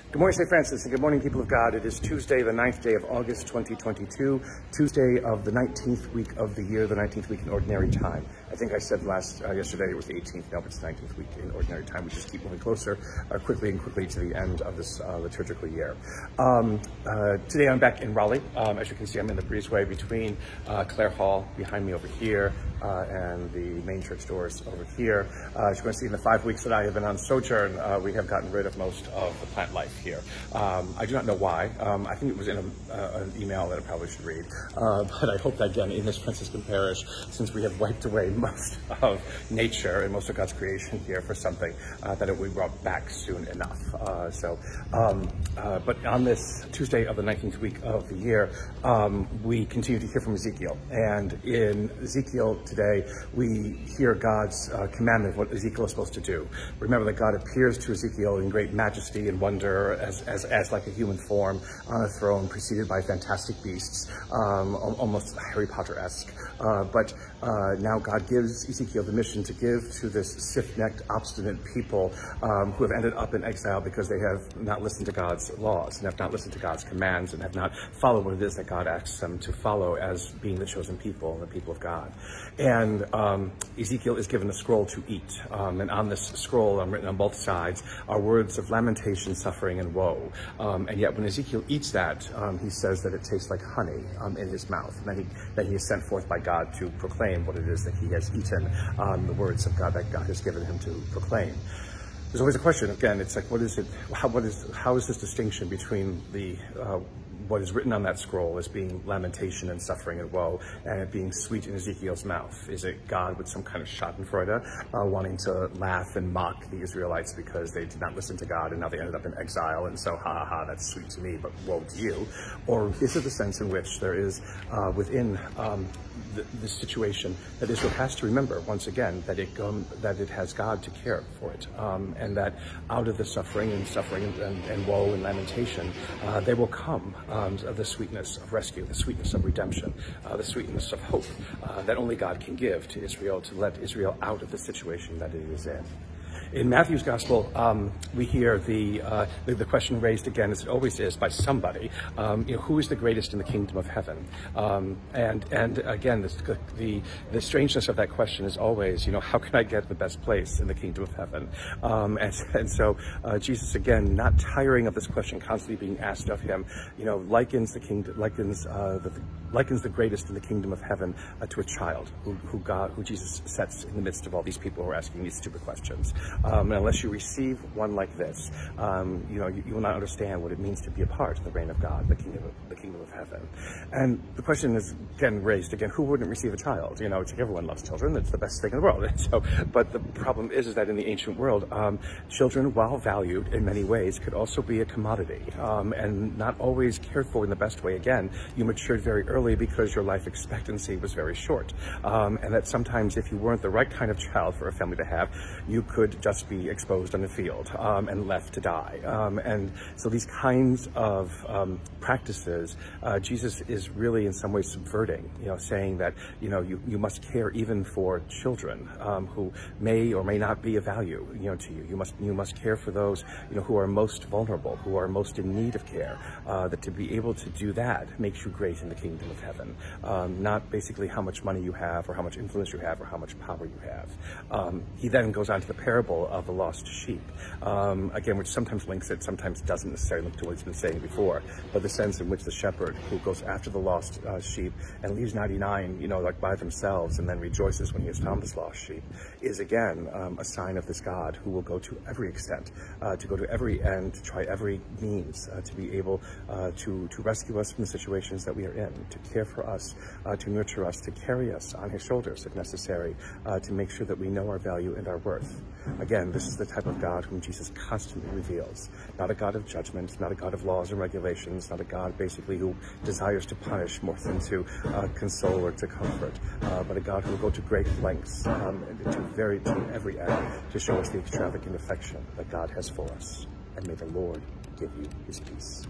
Good morning, St. Francis, and good morning, people of God. It is Tuesday, the 9th day of August, 2022, Tuesday of the 19th week of the year, the 19th week in Ordinary Time. I think I said yesterday it was the 18th, now it's the 19th week in Ordinary Time. We just keep moving closer quickly to the end of this liturgical year. Today I'm back in Raleigh. As you can see, I'm in the breezeway between Clare Hall behind me over here and the main church doors over here. As you can see, in the 5 weeks that I have been on sojourn, we have gotten rid of most of the plant life here. I do not know why. I think it was in an email that I probably should read. But I hope that, again, in this Franciscan parish, since we have wiped away most of nature and most of God's creation here for something, that it will be brought back soon enough. But on this Tuesday of the 19th week of the year, we continue to hear from Ezekiel. And in Ezekiel today, we hear God's commandment of what Ezekiel is supposed to do. Remember that God appears to Ezekiel in great majesty and wonder as like a human form on a throne, preceded by fantastic beasts, almost Harry Potter-esque. But now God gives Ezekiel the mission to give to this stiff-necked, obstinate people who have ended up in exile because they have not listened to God's laws and have not listened to God's commands and have not followed what it is that God asks them to follow as being the chosen people, the people of God. And Ezekiel is given a scroll to eat. And on this scroll, written on both sides, are words of lamentation, suffering, and woe. And yet when Ezekiel eats that, he says that it tastes like honey in his mouth. And then he is sent forth by God to proclaim what it is that he has eaten, the words of God that God has given him to proclaim. There's always a question, again, it's like, how is this distinction between what is written on that scroll as being lamentation and suffering and woe, and it being sweet in Ezekiel's mouth? Is it God with some kind of schadenfreude, wanting to laugh and mock the Israelites because they did not listen to God and now they ended up in exile, and so ha ha ha, that's sweet to me, but woe to you? Or is it the sense in which there is within this situation that Israel has to remember once again that it has God to care for it, and that out of the suffering and woe and lamentation, there will come the sweetness of rescue, the sweetness of redemption, the sweetness of hope that only God can give to Israel, to let Israel out of the situation that it is in. In Matthew's Gospel, we hear the question raised again, as it always is, by somebody, who is the greatest in the kingdom of heaven? And again, the strangeness of that question is always, how can I get the best place in the kingdom of heaven? And so Jesus, again, not tiring of this question constantly being asked of him, likens the greatest in the kingdom of heaven to a child who Jesus sets in the midst of all these people who are asking these stupid questions. And unless you receive one like this, you will not understand what it means to be a part of the reign of God, the kingdom of heaven. And the question is again raised who wouldn't receive a child? It's like everyone loves children. It's the best thing in the world. And so, but the problem is that in the ancient world, children, while valued in many ways, could also be a commodity, and not always cared for in the best way. Again, you matured very early because your life expectancy was very short, and that sometimes if you weren't the right kind of child for a family to have, you could just be exposed on the field and left to die. And so these kinds of practices, Jesus is really in some ways subverting, saying that, you must care even for children who may or may not be of value, to you. You must care for those, who are most vulnerable, who are most in need of care. That to be able to do that makes you great in the kingdom of heaven. Not basically how much money you have or how much influence you have or how much power you have. He then goes on to the parable of the lost sheep, again, which sometimes links it, sometimes doesn't necessarily link to what he's been saying before, but the sense in which the shepherd who goes after the lost sheep and leaves 99, like by themselves, and then rejoices when he has found this lost sheep, is again a sign of this God who will go to every extent, to go to every end, to try every means to be able to rescue us from the situations that we are in, to care for us, to nurture us, to carry us on his shoulders if necessary, to make sure that we know our value and our worth. Again, this is the type of God whom Jesus constantly reveals. Not a God of judgment, not a God of laws and regulations, not a God basically who desires to punish more than to console or to comfort, but a God who will go to great lengths to every end to show us the extravagant affection that God has for us. And may the Lord give you his peace.